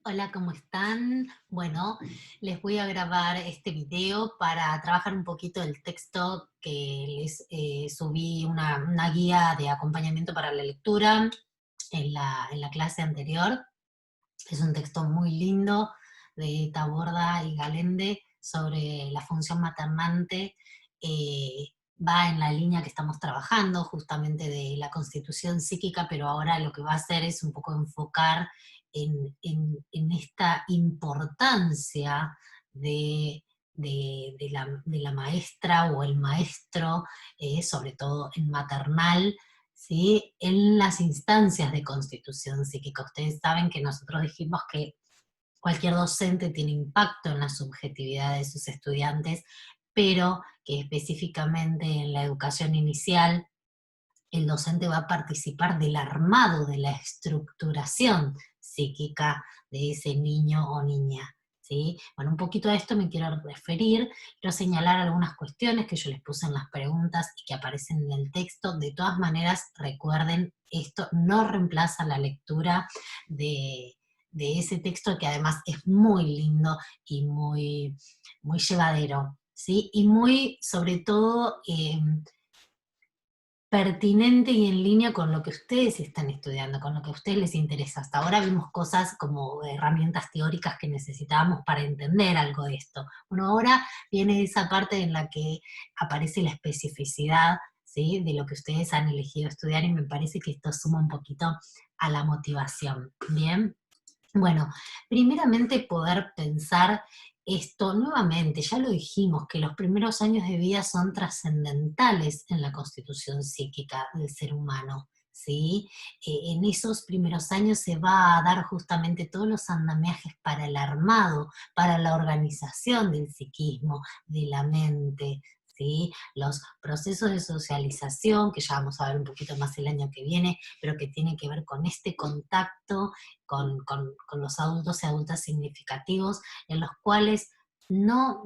Hola, ¿cómo están? Bueno, les voy a grabar este video para trabajar un poquito el texto que les subí una guía de acompañamiento para la lectura en la clase anterior. Es un texto muy lindo de Taborda y Galende sobre la función maternante. Va en la línea que estamos trabajando, justamente de la constitución psíquica, pero ahora lo que va a hacer es un poco enfocar en esta importancia de, de la maestra o el maestro, sobre todo en maternal, ¿sí? En las instancias de constitución psíquica. Ustedes saben que nosotros dijimos que cualquier docente tiene impacto en la subjetividad de sus estudiantes, pero que específicamente en la educación inicial el docente va a participar del armado, de la estructuración psíquica de ese niño o niña. ¿Sí? Bueno, un poquito a esto me quiero referir, quiero señalar algunas cuestiones que yo les puse en las preguntas y que aparecen en el texto. De todas maneras, recuerden, esto no reemplaza la lectura de, de ese texto, que además es muy lindo y muy llevadero, ¿sí? Y muy, sobre todo, pertinente y en línea con lo que ustedes están estudiando, con lo que a ustedes les interesa. Hasta ahora vimos cosas como herramientas teóricas que necesitábamos para entender algo de esto. Bueno, ahora viene esa parte en la que aparece la especificidad, ¿sí?, de lo que ustedes han elegido estudiar, y me parece que esto suma un poquito a la motivación. Bien. Bueno, primeramente poder pensar esto nuevamente. Ya lo dijimos, que los primeros años de vida son trascendentales en la constitución psíquica del ser humano, ¿sí? En esos primeros años se va a dar justamente todos los andamiajes para el armado, para la organización del psiquismo, de la mente, ¿sí? Los procesos de socialización, que ya vamos a ver un poquito más el año que viene, pero que tienen que ver con este contacto con los adultos y adultas significativos, en los cuales no,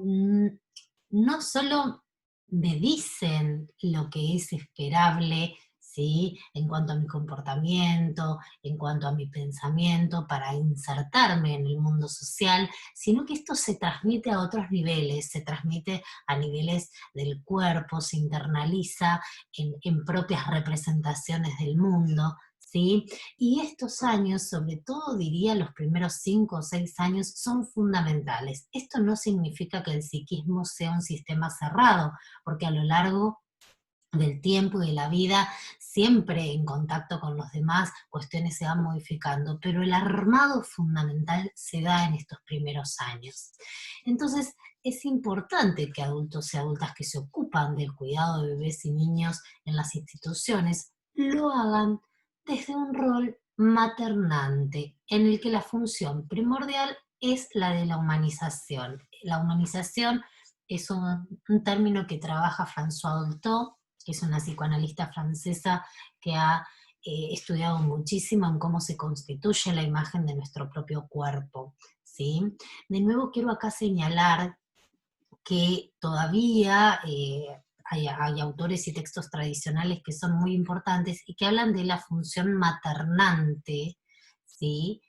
no solo me dicen lo que es esperable, ¿sí?, en cuanto a mi comportamiento, en cuanto a mi pensamiento, para insertarme en el mundo social, sino que esto se transmite a otros niveles, se transmite a niveles del cuerpo, se internaliza en propias representaciones del mundo, ¿sí? Y estos años, sobre todo diría los primeros 5 o 6 años, son fundamentales. Esto no significa que el psiquismo sea un sistema cerrado, porque a lo largo del tiempo y de la vida, siempre en contacto con los demás, cuestiones se van modificando, pero el armado fundamental se da en estos primeros años. Entonces, es importante que adultos y adultas que se ocupan del cuidado de bebés y niños en las instituciones lo hagan desde un rol maternante, en el que la función primordial es la de la humanización. La humanización es un término que trabaja François Dolto, que es una psicoanalista francesa que ha estudiado muchísimo en cómo se constituye la imagen de nuestro propio cuerpo, ¿sí? De nuevo quiero acá señalar que todavía hay autores y textos tradicionales que son muy importantes y que hablan de la función maternante, ¿sí?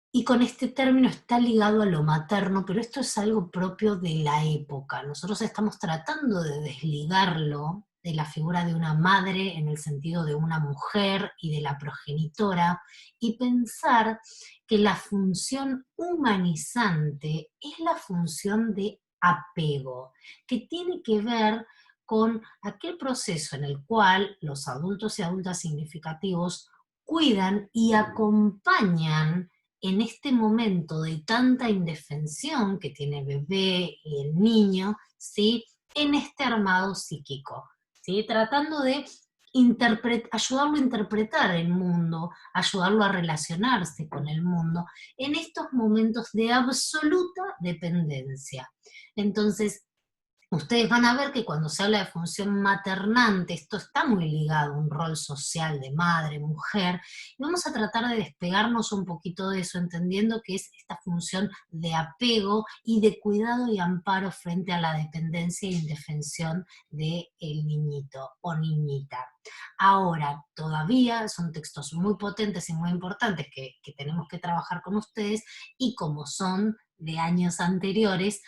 Y con este término está ligado a lo materno, pero esto es algo propio de la época. Nosotros estamos tratando de desligarlo de la figura de una madre en el sentido de una mujer y de la progenitora, y pensar que la función humanizante es la función de apego, que tiene que ver con aquel proceso en el cual los adultos y adultas significativos cuidan y acompañan en este momento de tanta indefensión que tiene el bebé y el niño, ¿sí?, en este armado psíquico, ¿sí?, tratando de ayudarlo a interpretar el mundo, ayudarlo a relacionarse con el mundo en estos momentos de absoluta dependencia. Entonces, Ustedes van a ver que cuando se habla de función maternante, esto está muy ligado a un rol social de madre, mujer, y vamos a tratar de despegarnos un poquito de eso, entendiendo que es esta función de apego y de cuidado y amparo frente a la dependencia e indefensión del niñito o niñita. Ahora, todavía son textos muy potentes y muy importantes que tenemos que trabajar con ustedes, y como son de años anteriores,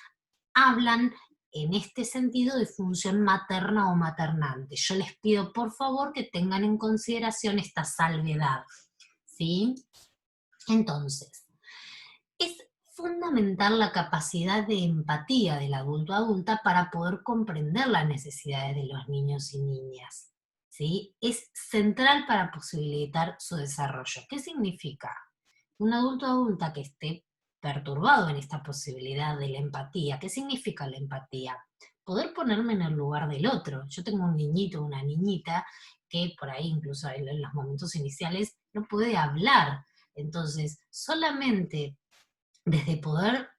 hablan en este sentido de función materna o maternante. Yo les pido por favor que tengan en consideración esta salvedad, ¿sí? Entonces, es fundamental la capacidad de empatía del adulto adulta para poder comprender las necesidades de los niños y niñas, ¿sí? Es central para posibilitar su desarrollo. ¿Qué significa? Un adulto adulta que esté perturbado en esta posibilidad de la empatía. ¿Qué significa la empatía? Poder ponerme en el lugar del otro. Yo tengo un niñito, una niñita, que por ahí incluso en los momentos iniciales no puede hablar. Entonces, solamente desde poder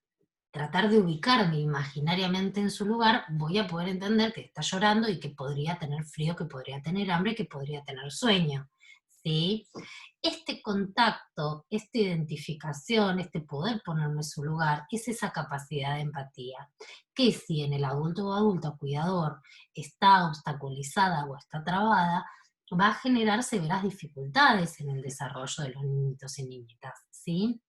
tratar de ubicarme imaginariamente en su lugar, voy a poder entender que está llorando y que podría tener frío, que podría tener hambre, que podría tener sueño, ¿sí? Este contacto, esta identificación, este poder ponerme en su lugar, es esa capacidad de empatía, que si en el adulto o adulta cuidador está obstaculizada o está trabada, va a generar severas dificultades en el desarrollo de los niñitos y niñitas, ¿sí?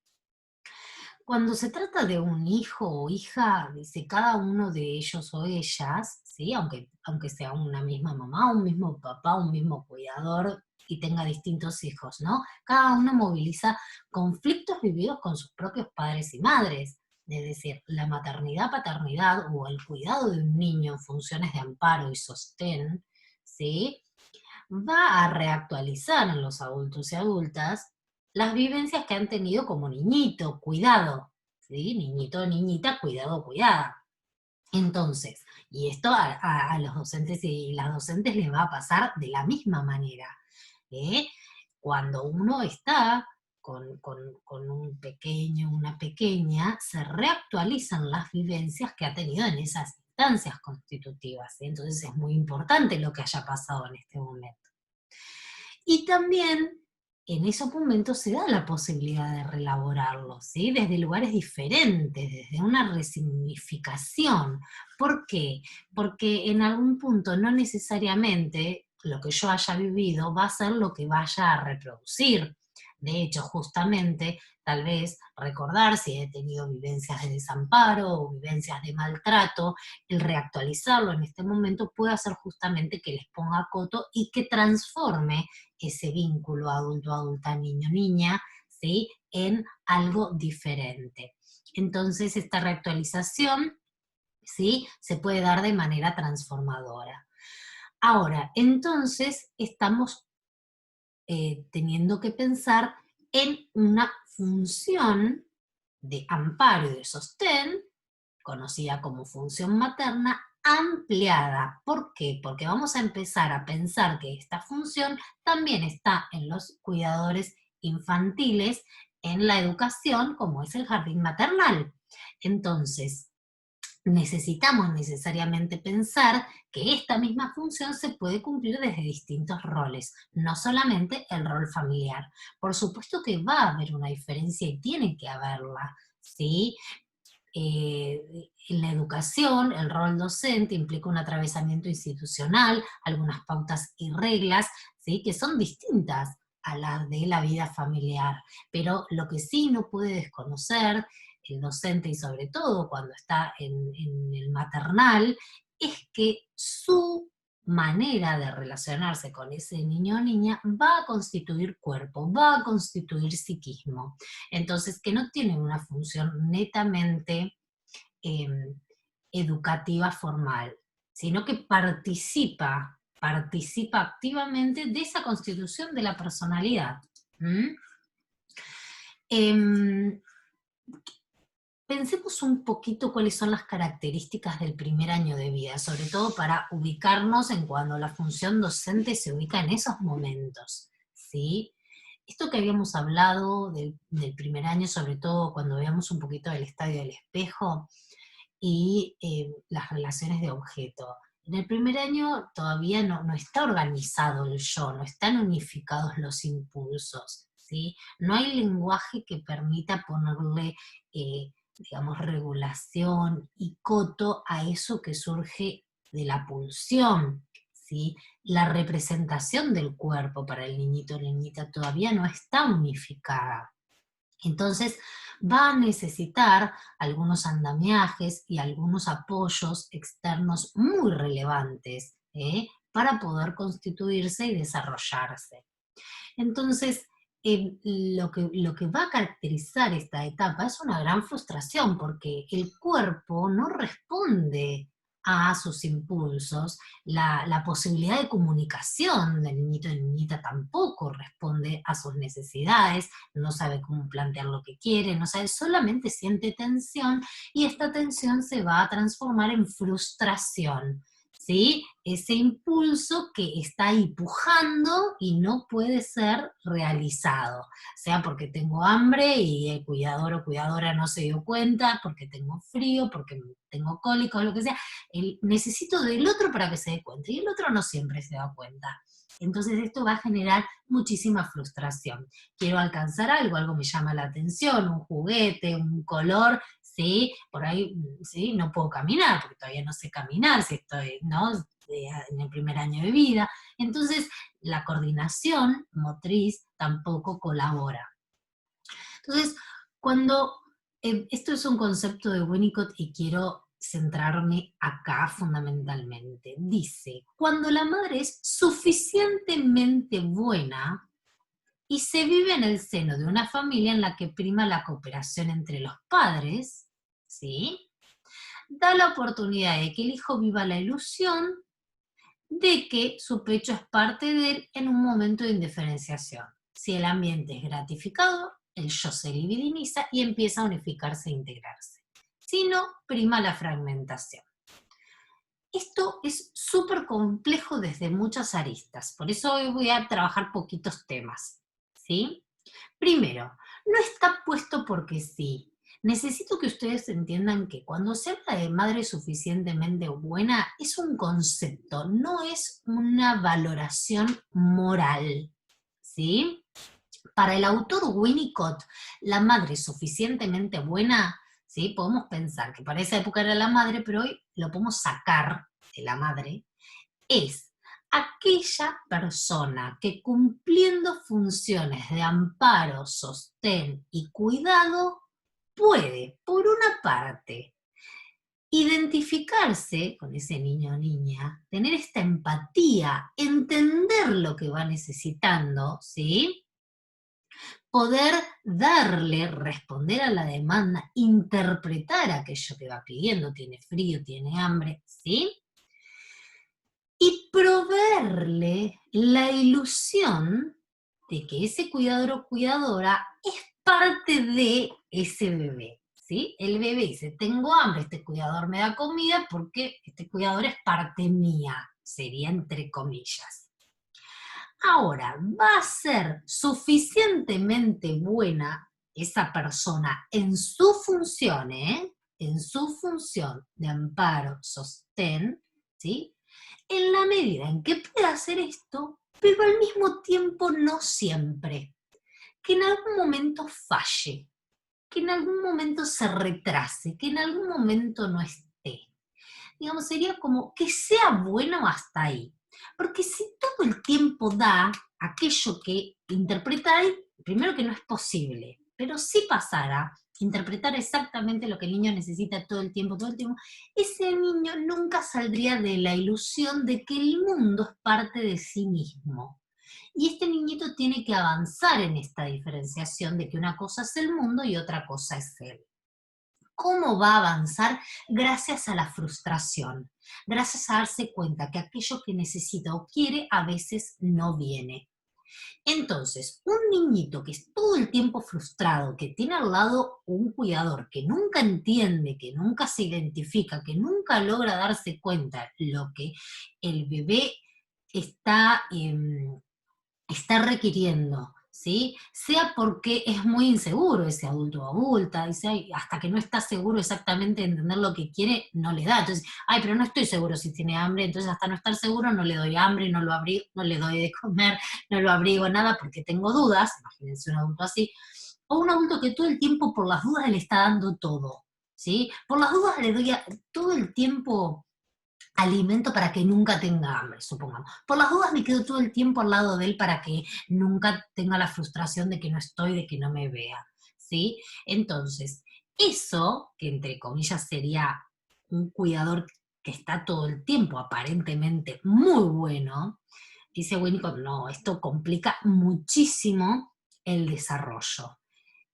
Cuando se trata de un hijo o hija, dice cada uno de ellos o ellas, ¿sí? Aunque sea una misma mamá, un mismo papá, un mismo cuidador y tenga distintos hijos, ¿no? Cada uno moviliza conflictos vividos con sus propios padres y madres. Es decir, la maternidad, paternidad o el cuidado de un niño en funciones de amparo y sostén, ¿sí? Va a reactualizar en los adultos y adultas las vivencias que han tenido como niñito, cuidado, ¿sí? Niñito o niñita, cuidado, cuidada. Entonces, y esto a los docentes y las docentes les va a pasar de la misma manera. ¿Eh? Cuando uno está con un pequeño, una pequeña, se reactualizan las vivencias que ha tenido en esas instancias constitutivas, ¿sí? Entonces es muy importante lo que haya pasado en este momento. Y también en esos momentos se da la posibilidad de reelaborarlo, ¿sí? Desde lugares diferentes, desde una resignificación. ¿Por qué? Porque en algún punto no necesariamente lo que yo haya vivido va a ser lo que vaya a reproducir. De hecho, justamente, tal vez recordar si he tenido vivencias de desamparo o vivencias de maltrato, el reactualizarlo en este momento puede hacer justamente que les ponga coto y que transforme ese vínculo adulto-adulta, niño-niña, ¿sí? En algo diferente. Entonces, esta reactualización, ¿sí? Se puede dar de manera transformadora. Ahora, entonces, estamos teniendo que pensar en una función de amparo y de sostén, conocida como función materna, ampliada. ¿Por qué? Porque vamos a empezar a pensar que esta función también está en los cuidadores infantiles, en la educación, como es el jardín maternal. Entonces, necesitamos necesariamente pensar que esta misma función se puede cumplir desde distintos roles, no solamente el rol familiar. Por supuesto que va a haber una diferencia y tiene que haberla, ¿sí? En la educación, el rol docente implica un atravesamiento institucional, algunas pautas y reglas, ¿sí? Que son distintas a las de la vida familiar. Pero lo que sí no puede desconocer el docente, y sobre todo cuando está en el maternal, es que su manera de relacionarse con ese niño o niña va a constituir cuerpo, va a constituir psiquismo. Entonces, que no tiene una función netamente eh, educativa formal, sino que participa activamente de esa constitución de la personalidad. ¿Mm? Em, Pensemos un poquito cuáles son las características del primer año de vida, sobre todo para ubicarnos en cuando la función docente se ubica en esos momentos, ¿sí? Esto que habíamos hablado del primer año, sobre todo cuando veamos un poquito del estadio del espejo, y las relaciones de objeto. En el primer año todavía no está organizado el yo, no están unificados los impulsos, ¿sí? No hay lenguaje que permita ponerle, digamos, regulación y coto a eso que surge de la pulsión, ¿sí? La representación del cuerpo para el niñito o la niñita todavía no está unificada. Entonces va a necesitar algunos andamiajes y algunos apoyos externos muy relevantes, para poder constituirse y desarrollarse. Entonces, lo que va a caracterizar esta etapa es una gran frustración porque el cuerpo no responde a sus impulsos, la posibilidad de comunicación del niñito y niñita tampoco responde a sus necesidades, no sabe cómo plantear lo que quiere, no sabe, solamente siente tensión y esta tensión se va a transformar en frustración. ¿Sí? Ese impulso que está ahí pujando y no puede ser realizado, sea porque tengo hambre y el cuidador o cuidadora no se dio cuenta, porque tengo frío, porque tengo cólicos, lo que sea, necesito del otro para que se dé cuenta, y el otro no siempre se da cuenta. Entonces esto va a generar muchísima frustración. Quiero alcanzar algo, algo me llama la atención, un juguete, un color, ¿sí? Por ahí, ¿sí? No puedo caminar, porque todavía no sé caminar, si estoy, ¿no? En el primer año de vida. Entonces, la coordinación motriz tampoco colabora. Entonces, cuando, esto es un concepto de Winnicott y quiero centrarme acá fundamentalmente. Dice, cuando la madre es suficientemente buena, y se vive en el seno de una familia en la que prima la cooperación entre los padres, ¿sí? Da la oportunidad de que el hijo viva la ilusión de que su pecho es parte de él en un momento de indiferenciación. Si el ambiente es gratificado, el yo se libidiniza y empieza a unificarse e integrarse. Si no, prima la fragmentación. Esto es súper complejo desde muchas aristas, por eso hoy voy a trabajar poquitos temas, ¿sí? Primero, no está puesto porque sí. Necesito que ustedes entiendan que cuando se habla de madre suficientemente buena, es un concepto, no es una valoración moral, ¿sí? Para el autor Winnicott, la madre suficientemente buena, ¿sí? Podemos pensar que para esa época era la madre, pero hoy lo podemos sacar de la madre, es aquella persona que cumpliendo funciones de amparo, sostén y cuidado puede, por una parte, identificarse con ese niño o niña, tener esta empatía, entender lo que va necesitando, ¿sí? Poder darle, responder a la demanda, interpretar aquello que va pidiendo, tiene frío, tiene hambre, ¿sí? Y proveerle la ilusión de que ese cuidador o cuidadora es parte de ese bebé, ¿sí? El bebé dice, tengo hambre, este cuidador me da comida porque este cuidador es parte mía, sería entre comillas. Ahora, va a ser suficientemente buena esa persona en su función, en su función de amparo, sostén, ¿sí? En la medida en que pueda hacer esto, pero al mismo tiempo no siempre. Que en algún momento falle, que en algún momento se retrase, que en algún momento no esté. Digamos, sería como que sea bueno hasta ahí. Porque si todo el tiempo da aquello que interpretar, primero que no es posible, pero si pasara interpretar exactamente lo que el niño necesita todo el tiempo, ese niño nunca saldría de la ilusión de que el mundo es parte de sí mismo. Y este niñito tiene que avanzar en esta diferenciación de que una cosa es el mundo y otra cosa es él. ¿Cómo va a avanzar? Gracias a la frustración, gracias a darse cuenta que aquello que necesita o quiere a veces no viene. Entonces, un niñito que es todo el tiempo frustrado, que tiene al lado un cuidador que nunca entiende, que nunca se identifica, que nunca logra darse cuenta lo que el bebé está, está requiriendo, ¿sí? Sea porque es muy inseguro ese adulto o adulta, dice, "Ay, hasta que no está seguro exactamente de entender lo que quiere, no le da". Entonces, ay, pero no estoy seguro si tiene hambre, entonces hasta no estar seguro no le doy hambre, no lo abrigo, no le doy de comer, no lo abrigo, nada, porque tengo dudas, imagínense un adulto así, o un adulto que todo el tiempo por las dudas le está dando todo, ¿sí? Por las dudas le doy todo el tiempo alimento para que nunca tenga hambre, supongamos. Por las dudas me quedo todo el tiempo al lado de él para que nunca tenga la frustración de que no estoy, de que no me vea, ¿sí? Entonces, eso, que entre comillas sería un cuidador que está todo el tiempo aparentemente muy bueno, dice Winnicott, no, esto complica muchísimo el desarrollo.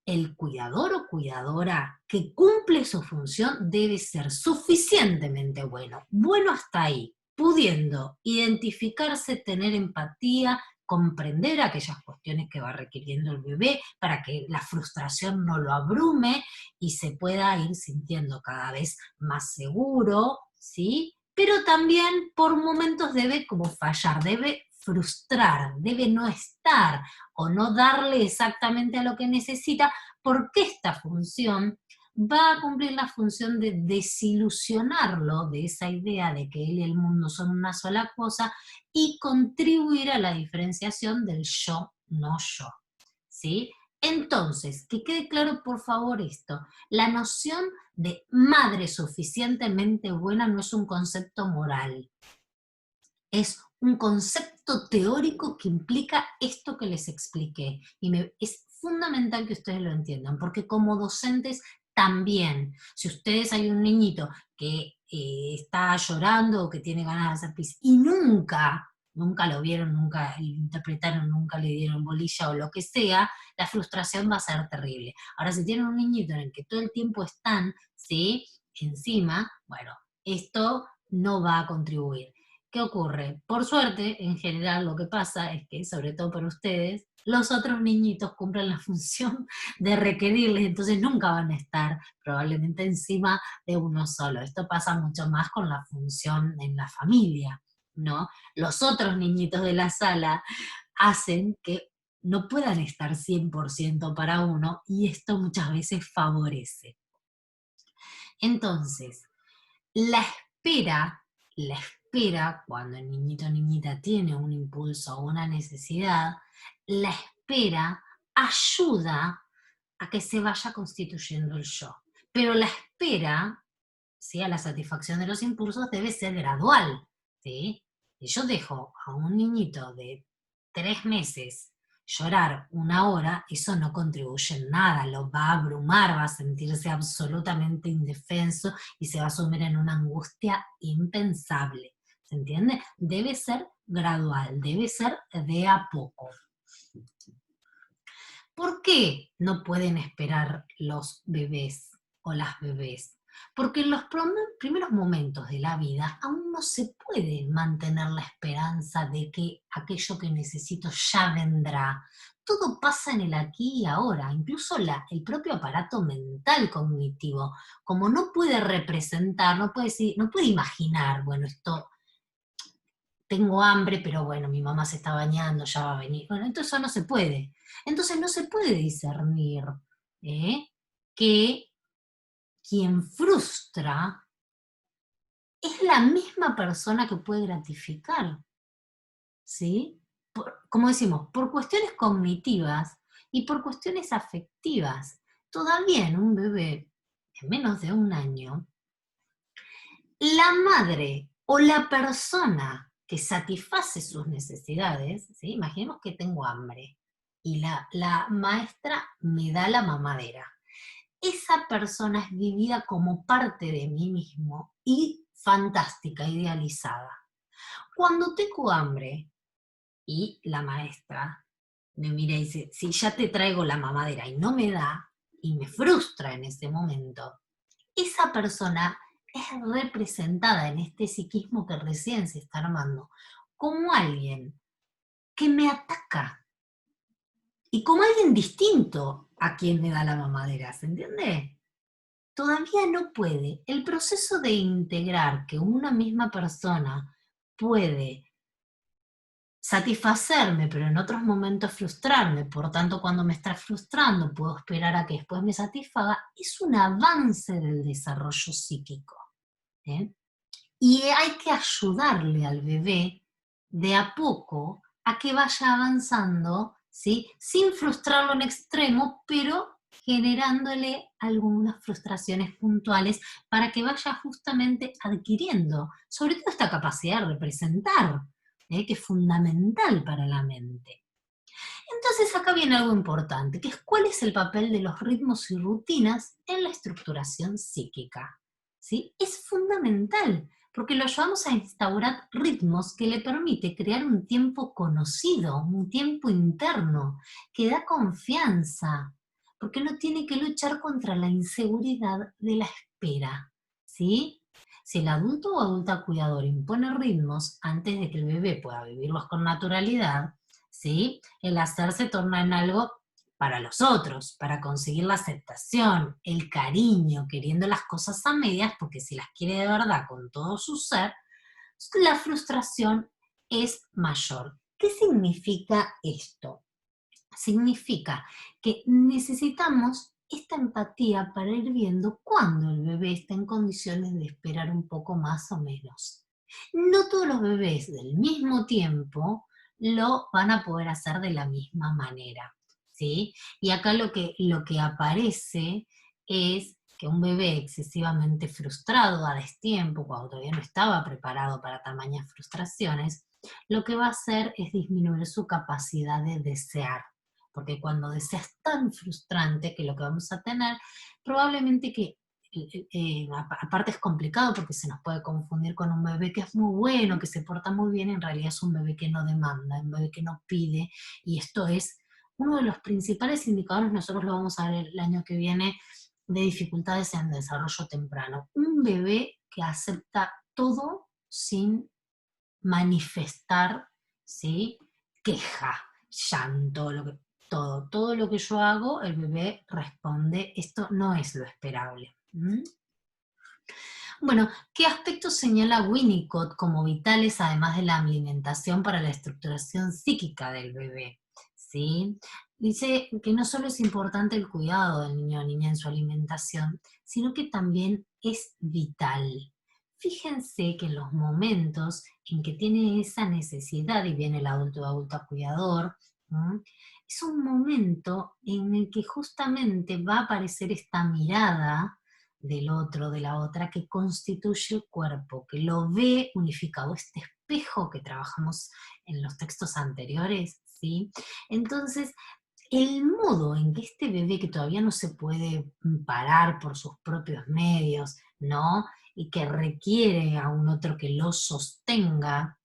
El cuidador o cuidadora que cumple su función debe ser suficientemente bueno, bueno hasta ahí, pudiendo identificarse, tener empatía, comprender aquellas cuestiones que va requiriendo el bebé para que la frustración no lo abrume y se pueda ir sintiendo cada vez más seguro, ¿sí? Pero también por momentos debe como fallar, debe frustrar, debe no estar o no darle exactamente a lo que necesita, porque esta función va a cumplir la función de desilusionarlo de esa idea de que él y el mundo son una sola cosa y contribuir a la diferenciación del yo, no yo. ¿Sí? Entonces, que quede claro por favor esto, la noción de madre suficientemente buena no es un concepto moral, es un concepto teórico que implica esto que les expliqué. Y es fundamental que ustedes lo entiendan, porque como docentes también, si ustedes hay un niñito que está llorando o que tiene ganas de hacer pis y nunca lo vieron, nunca lo interpretaron, nunca le dieron bolilla o lo que sea, la frustración va a ser terrible. Ahora, si tienen un niñito en el que todo el tiempo están, ¿sí? Encima, bueno, esto no va a contribuir. ¿Qué ocurre? Por suerte, en general lo que pasa es que, sobre todo para ustedes, los otros niñitos cumplen la función de requerirles, entonces nunca van a estar probablemente encima de uno solo. Esto pasa mucho más con la función en la familia, ¿no? Los otros niñitos de la sala hacen que no puedan estar 100% para uno y esto muchas veces favorece. Entonces, la espera, la espera, cuando el niñito o niñita tiene un impulso o una necesidad, la espera ayuda a que se vaya constituyendo el yo. Pero la espera, ¿sí?, a la satisfacción de los impulsos debe ser gradual, ¿sí? Si yo dejo a un niñito de 3 meses llorar 1 hora, eso no contribuye en nada, lo va a abrumar, va a sentirse absolutamente indefenso y se va a sumir en una angustia impensable. ¿Se entiende? Debe ser gradual, debe ser de a poco. ¿Por qué no pueden esperar los bebés o las bebés? Porque en los primeros momentos de la vida aún no se puede mantener la esperanza de que aquello que necesito ya vendrá. Todo pasa en el aquí y ahora, incluso el propio aparato mental cognitivo, como no puede representar, no puede decir, no puede imaginar, bueno, esto tengo hambre, pero bueno, mi mamá se está bañando, ya va a venir. Bueno, entonces eso no se puede. Entonces no se puede discernir que quien frustra es la misma persona que puede gratificar, ¿sí? Como decimos, por cuestiones cognitivas y por cuestiones afectivas. Todavía en un bebé en menos de 1 año, la madre o la persona que satisface sus necesidades, ¿sí? Imaginemos que tengo hambre y la maestra me da la mamadera. Esa persona es vivida como parte de mí mismo y fantástica, idealizada. Cuando tengo hambre y la maestra me mira y dice, si ya te traigo la mamadera y no me da, y me frustra en ese momento, esa persona es representada en este psiquismo que recién se está armando como alguien que me ataca y como alguien distinto a quien me da la mamadera, ¿se entiende? Todavía no puede. El proceso de integrar que una misma persona puede satisfacerme, pero en otros momentos frustrarme, por tanto cuando me está frustrando puedo esperar a que después me satisfaga, es un avance del desarrollo psíquico. ¿Eh? Y hay que ayudarle al bebé de a poco a que vaya avanzando, ¿sí? Sin frustrarlo en extremo, pero generándole algunas frustraciones puntuales para que vaya justamente adquiriendo, sobre todo esta capacidad de representar, que es fundamental para la mente. Entonces acá viene algo importante, que es cuál es el papel de los ritmos y rutinas en la estructuración psíquica. ¿Sí? Es fundamental, porque lo ayudamos a instaurar ritmos que le permite crear un tiempo conocido, un tiempo interno, que da confianza, porque no tiene que luchar contra la inseguridad de la espera. ¿Sí? Si el adulto o adulta cuidador impone ritmos antes de que el bebé pueda vivirlos con naturalidad, ¿sí? El hacer se torna en algo para los otros, para conseguir la aceptación, el cariño, queriendo las cosas a medias, porque si las quiere de verdad con todo su ser, la frustración es mayor. ¿Qué significa esto? Significa que necesitamos esta empatía para ir viendo cuándo el bebé está en condiciones de esperar un poco más o menos. No todos los bebés del mismo tiempo lo van a poder hacer de la misma manera, ¿sí? Y acá lo que aparece es que un bebé excesivamente frustrado a destiempo, cuando todavía no estaba preparado para tamañas frustraciones, lo que va a hacer es disminuir su capacidad de desear, porque cuando deseas tan frustrante que lo que vamos a tener, probablemente que, aparte es complicado porque se nos puede confundir con un bebé que es muy bueno, que se porta muy bien, en realidad es un bebé que no demanda, un bebé que no pide, y esto es uno de los principales indicadores, nosotros lo vamos a ver el año que viene, de dificultades en desarrollo temprano. Un bebé que acepta todo sin manifestar, ¿sí? Queja, llanto, todo lo que yo hago, el bebé responde, esto no es lo esperable. ¿Mm? Bueno, ¿qué aspectos señala Winnicott como vitales además de la alimentación para la estructuración psíquica del bebé? ¿Sí? Dice que no solo es importante el cuidado del niño o niña en su alimentación, sino que también es vital. Fíjense que en los momentos en que tiene esa necesidad y viene el adulto o adulta cuidador, ¿no? Es un momento en el que justamente va a aparecer esta mirada del otro, de la otra, que constituye el cuerpo, que lo ve unificado, este espejo que trabajamos en los textos anteriores, ¿sí? Entonces, el modo en que este bebé que todavía no se puede parar por sus propios medios, ¿no? Y que requiere a un otro que lo sostenga,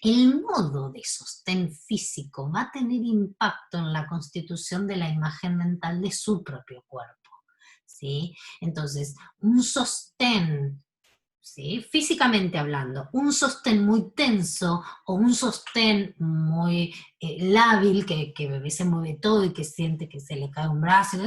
el modo de sostén físico va a tener impacto en la constitución de la imagen mental de su propio cuerpo. ¿Sí? Entonces, un sostén, ¿sí? Físicamente hablando, un sostén muy tenso o un sostén muy lábil, que el bebé se mueve todo y que siente que se le cae un brazo,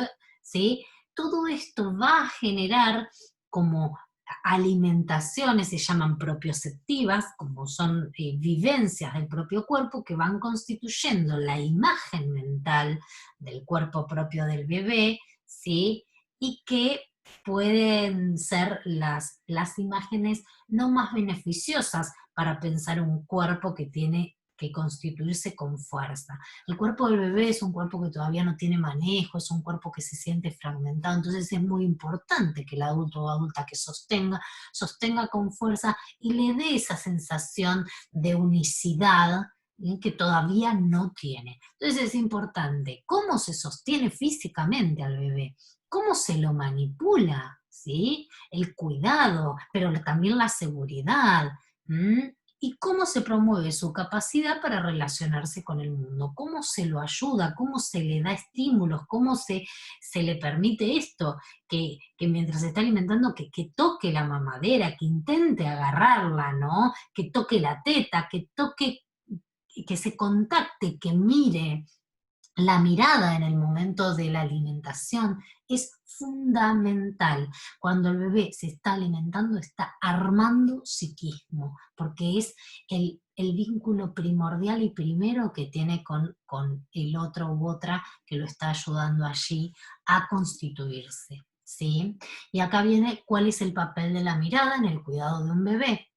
¿sí? Todo esto va a generar como alimentaciones, se llaman propioceptivas, como son vivencias del propio cuerpo que van constituyendo la imagen mental del cuerpo propio del bebé, ¿sí? Y que pueden ser las imágenes no más beneficiosas para pensar un cuerpo que tiene que constituirse con fuerza. El cuerpo del bebé es un cuerpo que todavía no tiene manejo, es un cuerpo que se siente fragmentado, entonces es muy importante que el adulto o adulta que sostenga con fuerza y le dé esa sensación de unicidad que todavía no tiene. Entonces es importante cómo se sostiene físicamente al bebé, cómo se lo manipula, ¿sí? El cuidado, pero también la seguridad, ¿m? Y cómo se promueve su capacidad para relacionarse con el mundo, cómo se lo ayuda, cómo se le da estímulos, cómo se le permite esto, que mientras se está alimentando, que toque la mamadera, que intente agarrarla, ¿no? Que toque la teta, que toque, que se contacte, que mire La mirada en el momento de la alimentación es fundamental. Cuando el bebé se está alimentando, está armando psiquismo, porque es el vínculo primordial y primero que tiene con el otro u otra que lo está ayudando allí a constituirse. ¿Sí? Y acá viene cuál es el papel de la mirada en el cuidado de un bebé.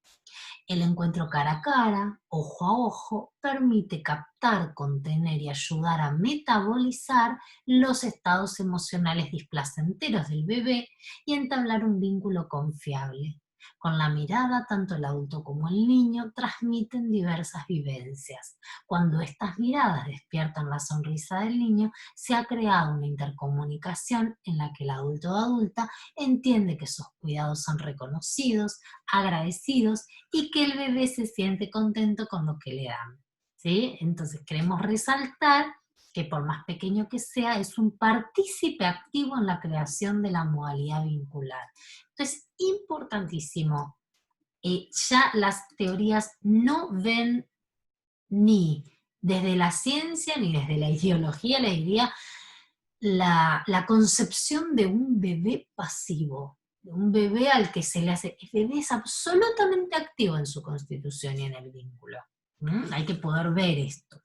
El encuentro cara a cara, ojo a ojo, permite captar, contener y ayudar a metabolizar los estados emocionales displacenteros del bebé y entablar un vínculo confiable. Con la mirada, tanto el adulto como el niño transmiten diversas vivencias. Cuando estas miradas despiertan la sonrisa del niño, se ha creado una intercomunicación en la que el adulto o adulta entiende que sus cuidados son reconocidos, agradecidos y que el bebé se siente contento con lo que le dan. ¿Sí? Entonces queremos resaltar que por más pequeño que sea, es un partícipe activo en la creación de la modalidad vincular. Entonces, importantísimo, ya las teorías no ven ni desde la ciencia ni desde la ideología, la idea, la concepción de un bebé pasivo, de un bebé al que se le hace, el bebé es absolutamente activo en su constitución y en el vínculo. Hay que poder ver esto.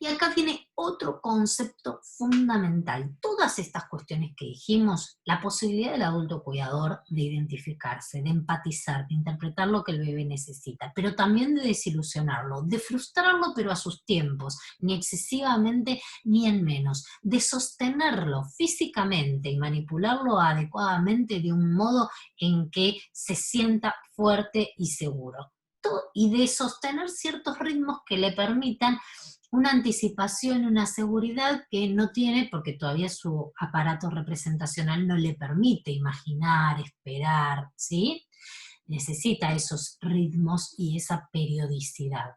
Y acá viene otro concepto fundamental. Todas estas cuestiones que dijimos, la posibilidad del adulto cuidador de identificarse, de empatizar, de interpretar lo que el bebé necesita, pero también de desilusionarlo, de frustrarlo pero a sus tiempos, ni excesivamente ni en menos, de sostenerlo físicamente y manipularlo adecuadamente de un modo en que se sienta fuerte y seguro. Y de sostener ciertos ritmos que le permitan una anticipación, una seguridad que no tiene porque todavía su aparato representacional no le permite imaginar, esperar, ¿sí? Necesita esos ritmos y esa periodicidad.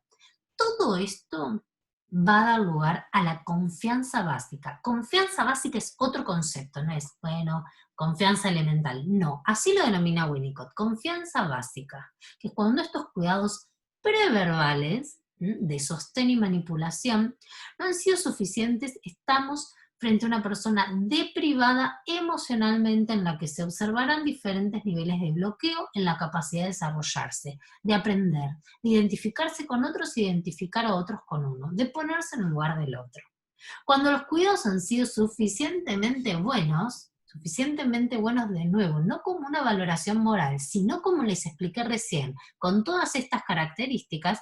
Todo esto va a dar lugar a la confianza básica. Confianza básica es otro concepto, no es, bueno, confianza elemental. No, así lo denomina Winnicott, confianza básica, que es cuando estos cuidados preverbales de sostén y manipulación no han sido suficientes, estamos frente a una persona deprivada emocionalmente en la que se observarán diferentes niveles de bloqueo en la capacidad de desarrollarse, de aprender, de identificarse con otros y identificar a otros con uno, de ponerse en el lugar del otro. Cuando los cuidados han sido suficientemente buenos de nuevo, no como una valoración moral, sino como les expliqué recién, con todas estas características,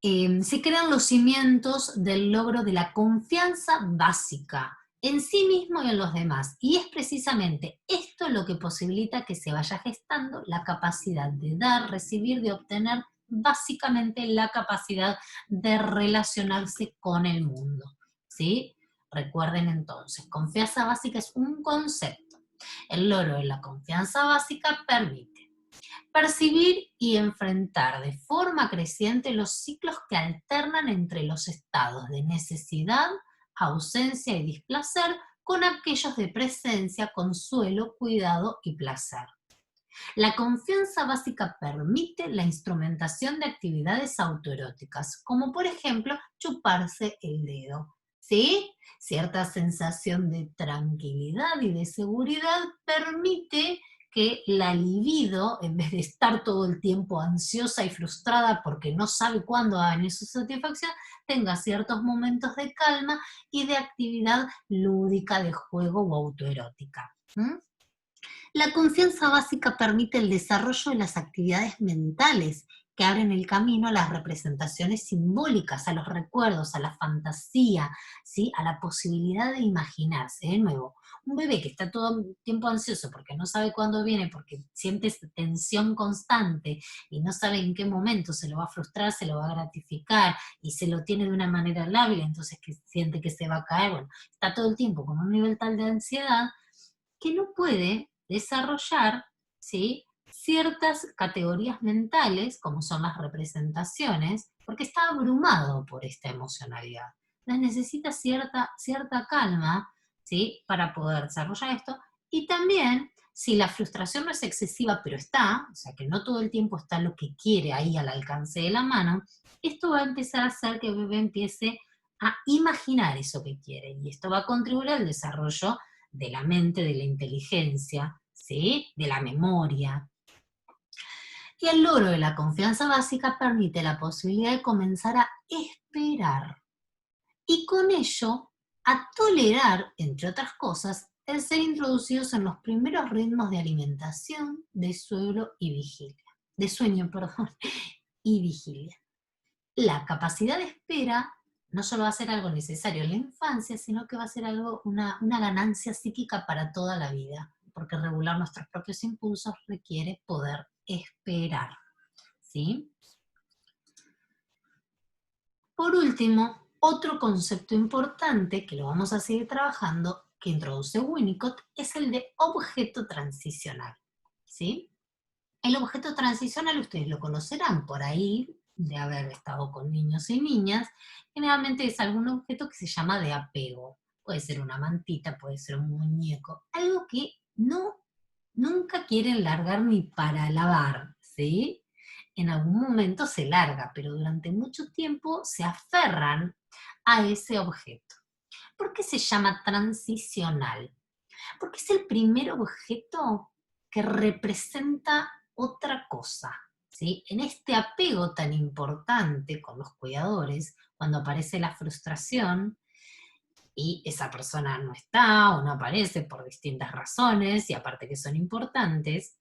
se crean los cimientos del logro de la confianza básica en sí mismo y en los demás. Y es precisamente esto lo que posibilita que se vaya gestando la capacidad de dar, recibir, de obtener, básicamente la capacidad de relacionarse con el mundo. ¿Sí? Recuerden entonces, confianza básica es un concepto. El logro de la confianza básica permite percibir y enfrentar de forma creciente los ciclos que alternan entre los estados de necesidad, ausencia y displacer con aquellos de presencia, consuelo, cuidado y placer. La confianza básica permite la instrumentación de actividades autoeróticas, como por ejemplo chuparse el dedo. ¿Sí? Cierta sensación de tranquilidad y de seguridad permite que la libido, en vez de estar todo el tiempo ansiosa y frustrada porque no sabe cuándo va a venir su satisfacción, tenga ciertos momentos de calma y de actividad lúdica, de juego o autoerótica. La confianza básica permite el desarrollo de las actividades mentales que abren el camino a las representaciones simbólicas, a los recuerdos, a la fantasía, ¿sí? A la posibilidad de imaginarse. De nuevo, un bebé que está todo el tiempo ansioso porque no sabe cuándo viene, porque siente tensión constante y no sabe en qué momento se lo va a frustrar, se lo va a gratificar y se lo tiene de una manera lábil, entonces que siente que se va a caer. Bueno, está todo el tiempo con un nivel tal de ansiedad que no puede desarrollar, ¿sí?, ciertas categorías mentales, como son las representaciones, porque está abrumado por esta emocionalidad. Entonces necesita cierta calma, ¿sí?, para poder desarrollar esto. Y también, si la frustración no es excesiva, pero está, o sea, que no todo el tiempo está lo que quiere ahí al alcance de la mano, esto va a empezar a hacer que el bebé empiece a imaginar eso que quiere. Y esto va a contribuir al desarrollo de la mente, de la inteligencia, ¿sí? De la memoria. Y el logro de la confianza básica permite la posibilidad de comenzar a esperar. Y con ello, a tolerar, entre otras cosas, el ser introducidos en los primeros ritmos de alimentación, de sueño y vigilia. De sueño, perdón, y vigilia. La capacidad de espera no solo va a ser algo necesario en la infancia, sino que va a ser algo, una ganancia psíquica para toda la vida, porque regular nuestros propios impulsos requiere poder esperar, ¿sí? Por último, otro concepto importante que lo vamos a seguir trabajando, que introduce Winnicott, es el de objeto transicional, ¿sí? El objeto transicional ustedes lo conocerán por ahí, de haber estado con niños y niñas, generalmente es algún objeto que se llama de apego. Puede ser una mantita, puede ser un muñeco, algo que nunca quieren largar ni para lavar, ¿sí? En algún momento se larga, pero durante mucho tiempo se aferran a ese objeto. ¿Por qué se llama transicional? Porque es el primer objeto que representa otra cosa, ¿sí? En este apego tan importante con los cuidadores, cuando aparece la frustración y esa persona no está o no aparece por distintas razones, y aparte que son importantes,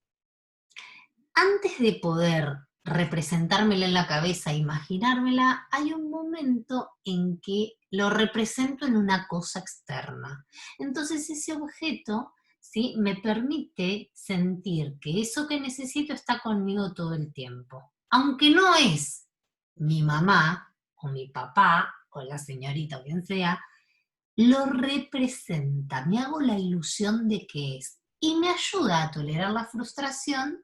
antes de poder representármela en la cabeza, imaginármela, hay un momento en que lo represento en una cosa externa. Entonces ese objeto, ¿sí?, me permite sentir que eso que necesito está conmigo todo el tiempo. Aunque no es mi mamá o mi papá o la señorita o quien sea, lo representa, me hago la ilusión de que es y me ayuda a tolerar la frustración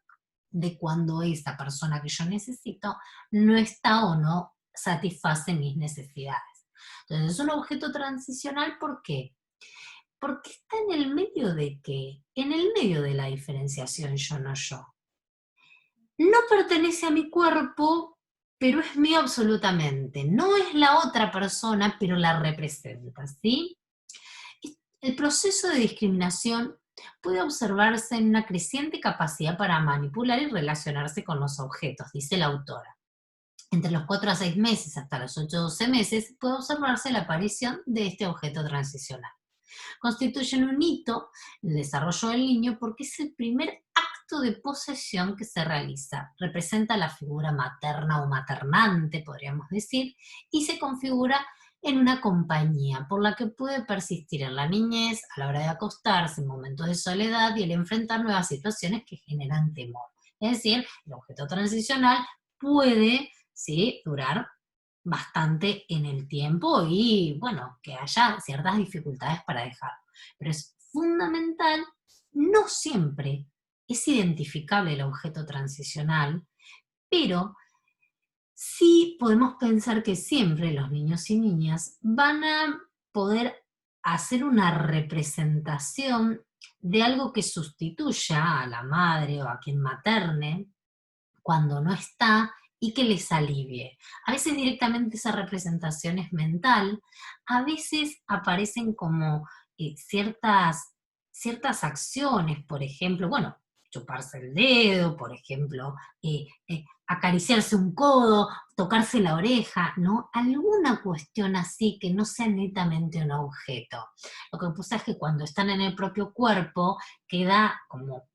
de cuando esa persona que yo necesito no está o no satisface mis necesidades. Entonces es un objeto transicional, ¿por qué? Porque está en el medio de qué, en el medio de la diferenciación yo no yo. No pertenece a mi cuerpo, pero es mío absolutamente. No es la otra persona, pero la representa, ¿sí? El proceso de discriminación puede observarse en una creciente capacidad para manipular y relacionarse con los objetos, dice la autora. Entre los 4 a 6 meses hasta los 8 a 12 meses puede observarse la aparición de este objeto transicional. Constituyen un hito en el desarrollo del niño porque es el primer acto de posesión que se realiza. Representa la figura materna o maternante, podríamos decir, y se configura en una compañía por la que puede persistir en la niñez, a la hora de acostarse, en momentos de soledad y el enfrentar nuevas situaciones que generan temor. Es decir, el objeto transicional puede, ¿sí?, durar bastante en el tiempo y, bueno, que haya ciertas dificultades para dejarlo. Pero es fundamental, no siempre es identificable el objeto transicional, pero sí podemos pensar que siempre los niños y niñas van a poder hacer una representación de algo que sustituya a la madre o a quien materne cuando no está y que les alivie. A veces directamente esa representación es mental, a veces aparecen como ciertas acciones, por ejemplo, bueno, chuparse el dedo, por ejemplo, acariciarse un codo, tocarse la oreja, ¿no? Alguna cuestión así que no sea netamente un objeto. Lo que pasa es que cuando están en el propio cuerpo queda como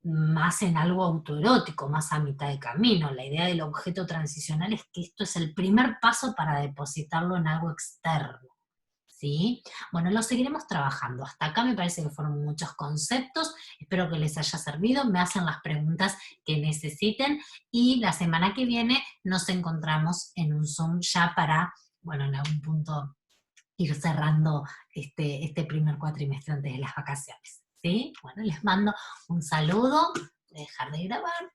más en algo autoerótico, más a mitad de camino. La idea del objeto transicional es que esto es el primer paso para depositarlo en algo externo, ¿sí? Bueno, lo seguiremos trabajando. Hasta acá me parece que fueron muchos conceptos, espero que les haya servido, me hacen las preguntas que necesiten y la semana que viene nos encontramos en un Zoom ya para, bueno, en algún punto ir cerrando este primer cuatrimestre antes de las vacaciones, ¿sí? Bueno, les mando un saludo, voy a dejar de grabar.